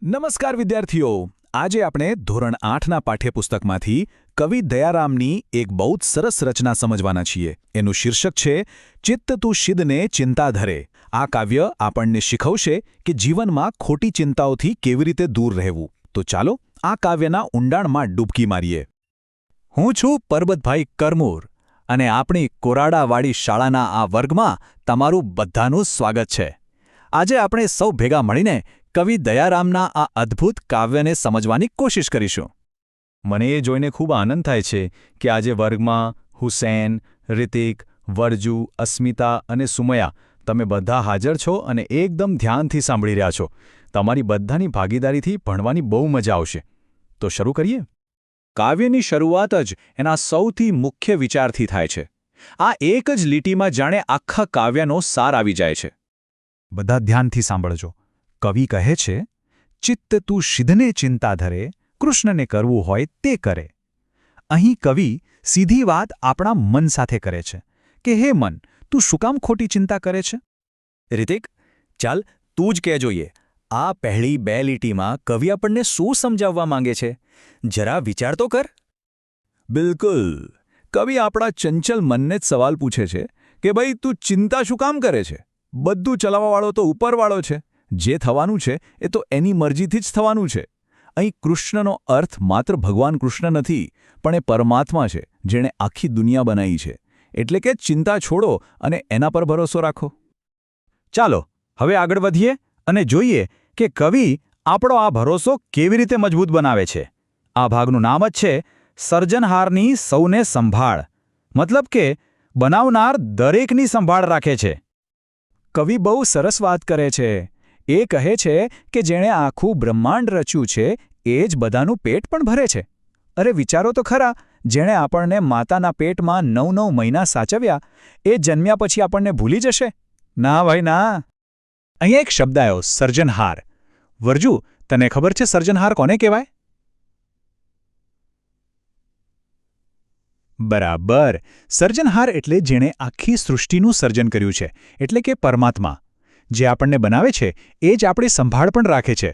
નમસ્કાર વિદ્યાર્થીઓ, આજે આપણે ધોરણ 8ના પાઠ્યપુસ્તકમાંથી કવિ દયારામની એક બહુ જ સરસ રચના સમજવાના છીએ. એનું શીર્ષક છે ચિત્ત તું શિદને ચિંતા ધરે. આ કાવ્ય આપણને શીખવશે કે જીવનમાં ખોટી ચિંતાઓથી કેવી રીતે દૂર રહેવું. તો ચાલો આ કાવ્યના ઊંડાણમાં ડૂબકી મારીએ. હું છું પરબતભાઈ કરમૂર અને આપણી કોરાડાવાળી શાળાના આ વર્ગમાં તમારું બધાનું સ્વાગત છે. આજે આપણે સૌ ભેગા મળીને કવિ દયારામના આ અદ્ભુત કાવ્યને સમજવાની કોશિશ કરીશું. મને એ જોઈને ખૂબ આનંદ થાય છે કે આજે વર્ગમાં હુસૈન, રિતિક, વર્જુ, અસ્મિતા અને સુમયા તમે બધા હાજર છો અને એકદમ ધ્યાનથી સાંભળી રહ્યા છો. તમારી બધાની ભાગીદારીથી ભણવાની બહુ મજા આવશે. તો શરૂ કરીએ. કાવ્યની શરૂઆત જ એના સૌથી મુખ્ય વિચારથી થાય છે. આ એક જ લીટીમાં જાણે આખા કાવ્યનો સાર આવી જાય છે. બધા ધ્યાનથી સાંભળજો. કવિ કહે છે, ચિત્ત તું શિદને ચિંતા ધરે, કૃષ્ણને કરવું હોય તે કરે. અહીં કવિ સીધી વાત આપણા મન સાથે કરે છે કે હે મન, તું શું કામ ખોટી ચિંતા કરે છે? રિતિક, ચાલ તું જ કહે જોઈએ. આ પહેલી બે લીટીમાં કવિ આપણને શું સમજાવવા માંગે છે? જરા વિચાર તો કર. બિલકુલ. કવિ આપણા ચંચલ મનને જ સવાલ પૂછે છે કે ભાઈ તું ચિંતા શું કામ કરે છે? બધું ચલાવવાવાળો તો ઉપરવાળો છે. જે થવાનું છે એ તો એની મરજીથી જ થવાનું છે. અહીં કૃષ્ણનો અર્થ માત્ર ભગવાન કૃષ્ણ નથી, પણ એ પરમાત્મા છે જેણે આખી દુનિયા બનાવી છે. એટલે કે ચિંતા છોડો અને એના પર ભરોસો રાખો. ચાલો હવે આગળ વધીએ અને જોઈએ કે કવિ આપણો આ ભરોસો કેવી રીતે મજબૂત બનાવે છે. આ ભાગનું નામ જ છે સર્જનહારની સૌને સંભાળ. મતલબ કે બનાવનાર દરેકની સંભાળ રાખે છે. કવિ બહુ સરસ વાત કરે છે. એ કહે છે કે જેણે આખું બ્રહ્માંડ રચ્યું છે એ જ બધાનું પેટ પણ ભરે છે. અરે વિચારો તો ખરા, જેણે આપણને માતાના પેટમાં 9-9 મહિના સાચવ્યા એ જન્મ્યા પછી આપણને ભૂલી જશે? ના ભાઈ ના. અહીંયા એક શબ્દ આવ્યો, સર્જનહાર. વર્જુ, તને ખબર છે સર્જનહાર કોને કહેવાય? બરાબર. સર્જનહાર એટલે જેણે આખી સૃષ્ટિનું સર્જન કર્યું છે, એટલે કે પરમાત્મા. જે આપણને બનાવે છે એ જ આપણી સંભાળ પણ રાખે છે.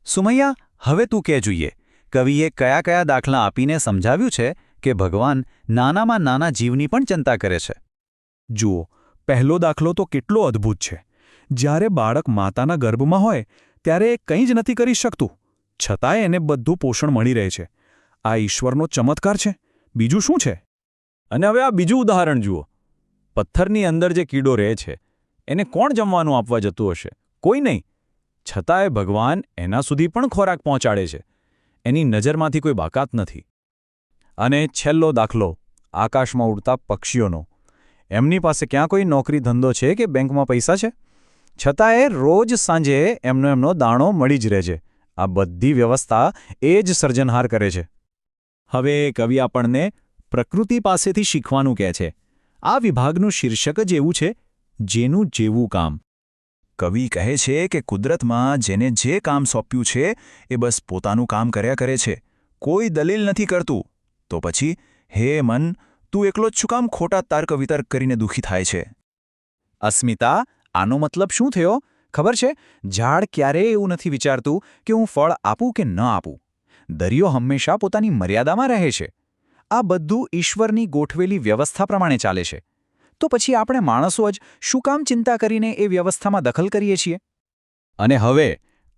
સુમૈયા, હવે તું કહે જોઈએ, કવિએ કયા કયા દાખલા આપીને સમજાવ્યું છે કે ભગવાન નાનામાં નાના જીવની પણ ચિંતા કરે છે? જુઓ, પહેલો દાખલો તો કેટલો અદ્ભુત છે. જ્યારે બાળક માતાના ગર્ભમાં હોય ત્યારે એ કંઈ જ નથી કરી શકતું, છતાંય એને બધું પોષણ મળી રહે છે. આ ઈશ્વરનો ચમત્કાર છે. બીજું શું છે? અને હવે આ બીજું ઉદાહરણ જુઓ. પથ્થરની અંદર જે કીડો રહે છે એને કોણ જમવાનું આપવા જતું હશે? કોઈ નહીં. છતાંય ભગવાન એના સુધી પણ ખોરાક પહોંચાડે છે. એની નજરમાંથી કોઈ બાકાત નથી. અને છેલ્લો દાખલો, આકાશમાં ઉડતા પક્ષીઓનો. એમની પાસે ક્યાં કોઈ નોકરી ધંધો છે કે બેંકમાં પૈસા છે? છતાંય રોજ સાંજે એમનો દાણો મળી જ રહે છે. આ બધી વ્યવસ્થા એ જ સર્જનહાર કરે છે. હવે કવિ આપણને પ્રકૃતિ પાસેથી શીખવાનું કહે છે. આ વિભાગનું શીર્ષક જ એવું છે, જેનું જેવું કામ. કવિ કહે છે કે કુદરતમાં જેને જે કામ સોંપ્યું છે એ બસ પોતાનું કામ કર્યા કરે છે, કોઈ દલીલ નથી કરતું. તો પછી હે મન, તું એકલો જ શું કામ ખોટા તર્ક વિતર્ક કરીને દુઃખી થાય છે? અસ્મિતા, આનો મતલબ શું થયો ખબર છે? ઝાડ ક્યારેય એવું નથી વિચારતું કે હું ફળ આપું કે ન આપું. દરિયો હંમેશા પોતાની મર્યાદામાં રહે છે. આ બધું ઈશ્વરની ગોઠવેલી વ્યવસ્થા પ્રમાણે ચાલે છે. તો પછી આપણે માણસો જ શું કામ ચિંતા કરીને એ વ્યવસ્થામાં દખલ કરીએ છીએ? અને હવે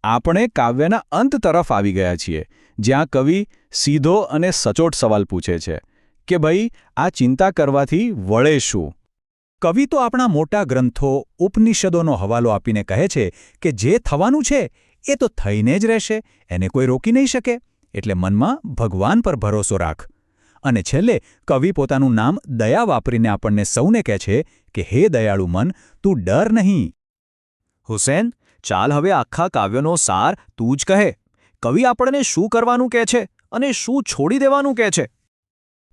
આપણે કાવ્યના અંત તરફ આવી ગયા છીએ, જ્યાં કવિ સીધો અને સચોટ સવાલ પૂછે છે કે ભાઈ આ ચિંતા કરવાથી વળે શું? કવિ તો આપણા મોટા ગ્રંથો ઉપનિષદોનો હવાલો આપીને કહે છે કે જે થવાનું છે એ તો થઈને જ રહેશે, એને કોઈ રોકી નહીં શકે. એટલે મનમાં ભગવાન પર ભરોસો રાખ. અને છેલ્લે કવિ પોતાનું નામ દયા વાપરીને આપણને સૌને કહે છે કે હે દયાળુ મન, તું ડર નહીં. હુસૈન, ચાલ હવે આખા કાવ્યનો સાર તું જ કહે. કવિ આપણને શું કરવાનું કહે છે અને શું છોડી દેવાનું કહે છે?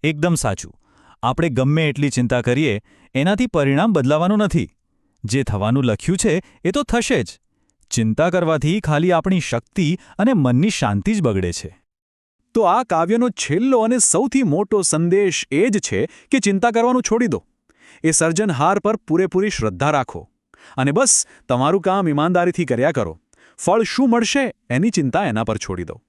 એકદમ સાચું. આપણે ગમે એટલી ચિંતા કરીએ એનાથી પરિણામ બદલાવાનું નથી. જે થવાનું લખ્યું છે એ તો થશે જ. ચિંતા કરવાથી ખાલી આપણી શક્તિ અને મનની શાંતિ જ બગડે છે. તો આ કાવ્યનો છેલ્લો અને સૌથી મોટો સંદેશ એ જ છે કે ચિંતા કરવાનું છોડી દો. એ સર્જનહાર પર પૂરેપૂરી શ્રદ્ધા રાખો અને બસ તમારું કામ ઈમાનદારીથી કર્યા કરો. ફળ શું મળશે એની ચિંતા એના પર છોડી દો.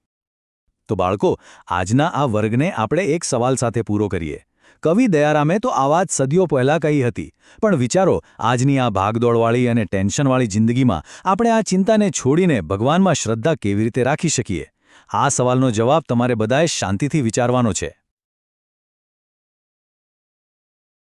તો બાળકો, આજના આ વર્ગને આપણે એક સવાલ સાથે પૂરો કરીએ. કવિ દયારામે તો આ વાત સદીઓ પહેલાં કહી હતી, પણ વિચારો, આજની આ ભાગદોડવાળી અને ટેન્શનવાળી જિંદગીમાં આપણે આ ચિંતાને છોડીને ભગવાનમાં શ્રદ્ધા કેવી રીતે રાખી શકીએ? આ સવાલનો જવાબ તમારે બધાએ શાંતિથી વિચારવાનો છે.